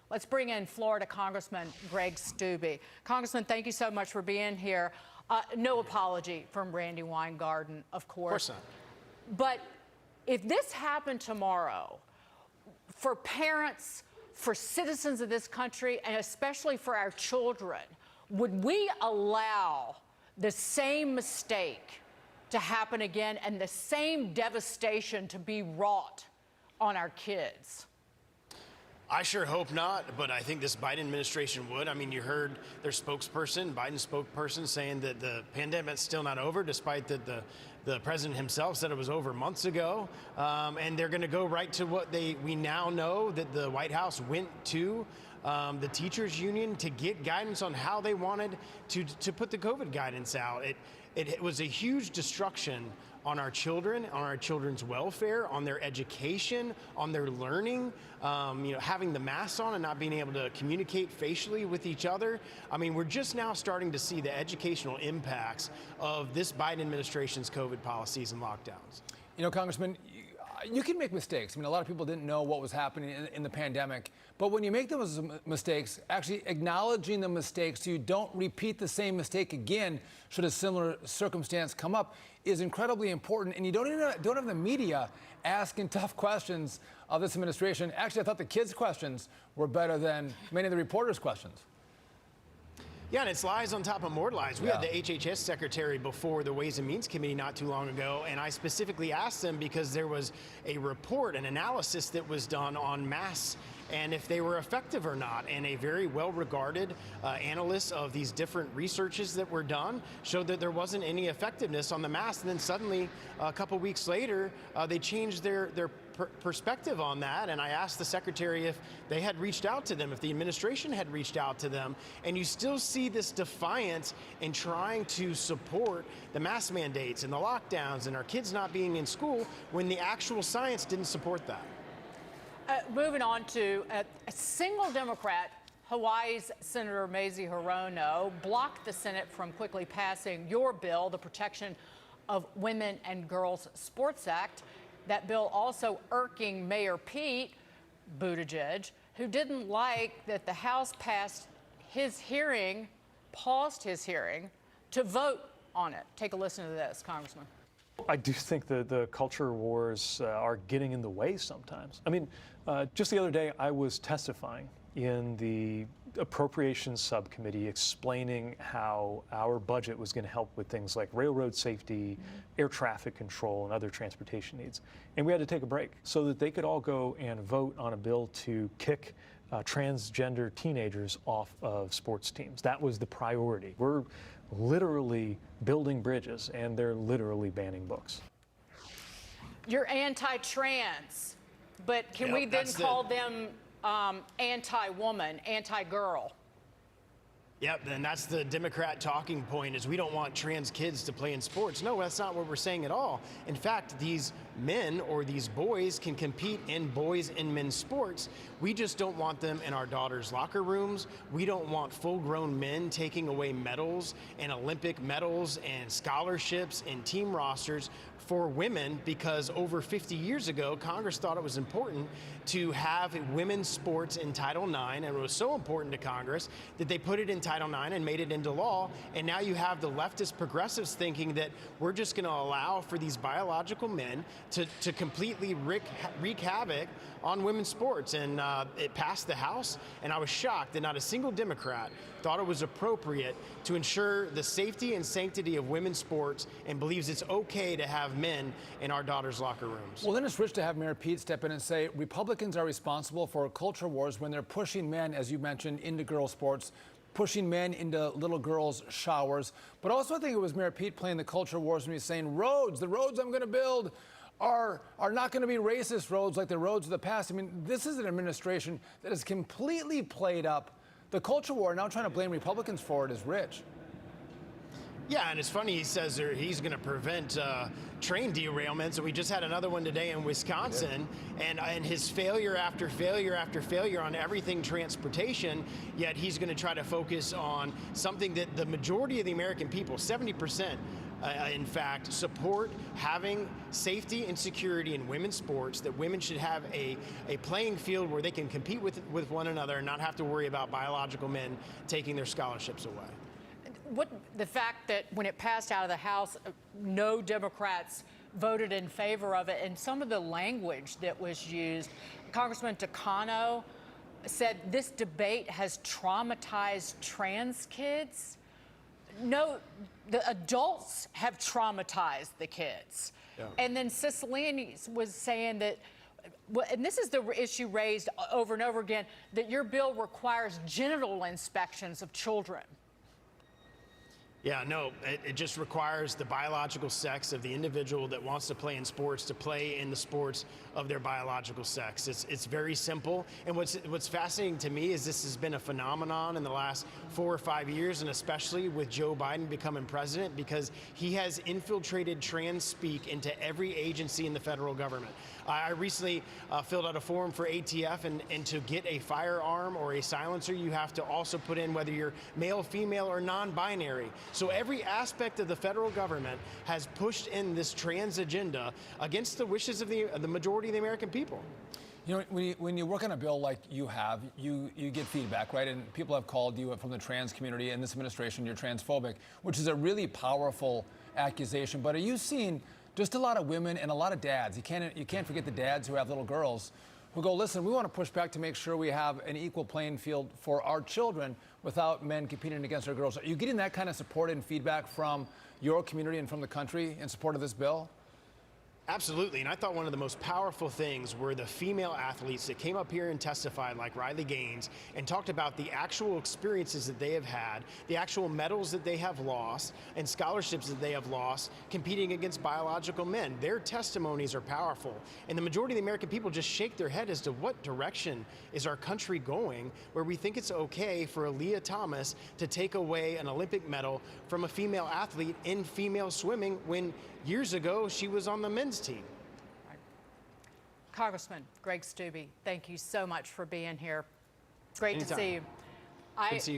Let's bring in Florida Congressman Greg Steube. Congressman, thank you so much for being here. No apology from Brandy Weingarten, of course. Of course not. But if this happened tomorrow, for parents, for citizens of this country, and especially for our children, would we allow the same mistake to happen again and the same devastation to be wrought on our kids? I sure hope not, but I think this Biden administration would. I mean, you heard their spokesperson, Biden's spokesperson, saying that the pandemic's still not over, despite that the president himself said it was over months ago. And they're going to go right to what we now know that the White House went to the teachers union to get guidance on how they wanted to put the COVID guidance out. It was a huge destruction on our children, on our children's welfare, on their education, on their learning, having the masks on and not being able to communicate facially with each other. I mean, we're just now starting to see the educational impacts of this Biden administration's COVID policies and lockdowns. You know, Congressman, you can make mistakes. I mean, a lot of people didn't know what was happening in the pandemic. But when you make those mistakes, actually acknowledging the mistakes so you don't repeat the same mistake again should a similar circumstance come up is incredibly important. And you don't have the media asking tough questions of this administration. Actually, I thought the kids' questions were better than many of the reporters' questions. Yeah, and it's lies on top of more lies. We had the HHS secretary before the Ways and Means Committee not too long ago, and I specifically asked them because there was a report, an analysis that was done on masks and if they were effective or not. And a very well-regarded analyst of these different researches that were done showed that there wasn't any effectiveness on the masks. And then suddenly, a couple weeks later, they changed their perspective on that. And I asked the secretary if they had reached out to them, if the administration had reached out to them. And you still see this defiance in trying to support the mask mandates and the lockdowns and our kids not being in school when the actual science didn't support that. Moving on to a single Democrat, Hawaii's Senator Mazie Hirono, blocked the Senate from quickly passing your bill, the Protection of Women and Girls Sports Act. That bill also irking Mayor Pete Buttigieg, who didn't like that the House paused his hearing to vote on it. Take a listen to this, Congressman. I do think the culture wars are getting in the way sometimes. I mean, just the other day, I was testifying in the Appropriations Subcommittee explaining how our budget was going to help with things like railroad safety, air traffic control, and other transportation needs. And we had to take a break so that they could all go and vote on a bill to kick transgender teenagers off of sports teams. That was the priority. We're literally building bridges, and they're literally banning books. You're anti-trans, but can we then call them anti-woman, anti-girl? Yep, and that's the Democrat talking point, is we don't want trans kids to play in sports. No, that's not what we're saying at all. In fact, these men or these boys can compete in boys and men's sports. We just don't want them in our daughters' locker rooms. We don't want full-grown men taking away medals and Olympic medals and scholarships and team rosters for women, because over 50 years ago, Congress thought it was important to have women's sports in Title IX, and it was so important to Congress that they put it in Title IX and made it into law. And now you have the leftist progressives thinking that we're just going to allow for these biological men to completely wreak havoc on women's sports. And it passed the House, and I was shocked that not a single Democrat thought it was appropriate to ensure the safety and sanctity of women's sports and believes it's okay to have men in our daughters' locker rooms. Well, then it's rich to have Mayor Pete step in and say Republicans are responsible for culture wars when they're pushing men, as you mentioned, into girls' sports, pushing men into little girls' showers. But also, I think it was Mayor Pete playing the culture wars when he's saying the roads I'm going to build are not going to be racist roads like the roads of the past. I mean, this is an administration that has completely played up the culture war. Now trying to blame Republicans for it is rich. Yeah, and it's funny, he says he's going to prevent train derailments. And we just had another one today in Wisconsin, and his failure after failure after failure on everything transportation, yet he's going to try to focus on something that the majority of the American people, 70%, in fact, support having safety and security in women's sports, that women should have a playing field where they can compete with one another and not have to worry about biological men taking their scholarships away. The fact that when it passed out of the House, no Democrats voted in favor of it, and some of the language that was used, Congressman Takano said this debate has traumatized trans kids. No, the adults have traumatized the kids. Yeah. And then Cicilline was saying that, and this is the issue raised over and over again, that your bill requires genital inspections of children. Yeah, no, it just requires the biological sex of the individual that wants to play in sports to play in the sports of their biological sex. It's very simple. And what's fascinating to me is this has been a phenomenon in the last 4 or 5 years, and especially with Joe Biden becoming president, because he has infiltrated trans speak into every agency in the federal government. I recently filled out a form for ATF, and to get a firearm or a silencer, you have to also put in whether you're male, female, or non-binary. So every aspect of the federal government has pushed in this trans agenda against the wishes of the majority of the American people. You know, when you work on a bill like you have, you get feedback, right? And people have called you from the trans community and this administration, you're transphobic, which is a really powerful accusation. But are you seeing just a lot of women and a lot of dads? You can't forget the dads who have little girls who go, listen, we want to push back to make sure we have an equal playing field for our children without men competing against our girls. Are you getting that kind of support and feedback from your community and from the country in support of this bill? Absolutely, and I thought one of the most powerful things were the female athletes that came up here and testified, like Riley Gaines, and talked about the actual experiences that they have had, the actual medals that they have lost, and scholarships that they have lost competing against biological men. Their testimonies are powerful, and the majority of the American people just shake their head as to what direction is our country going, where we think it's okay for Aaliyah Thomas to take away an Olympic medal from a female athlete in female swimming when years ago she was on the men's team. Congressman Greg Steube, thank you so much for being here. Great Anytime. to see you. Good to see you.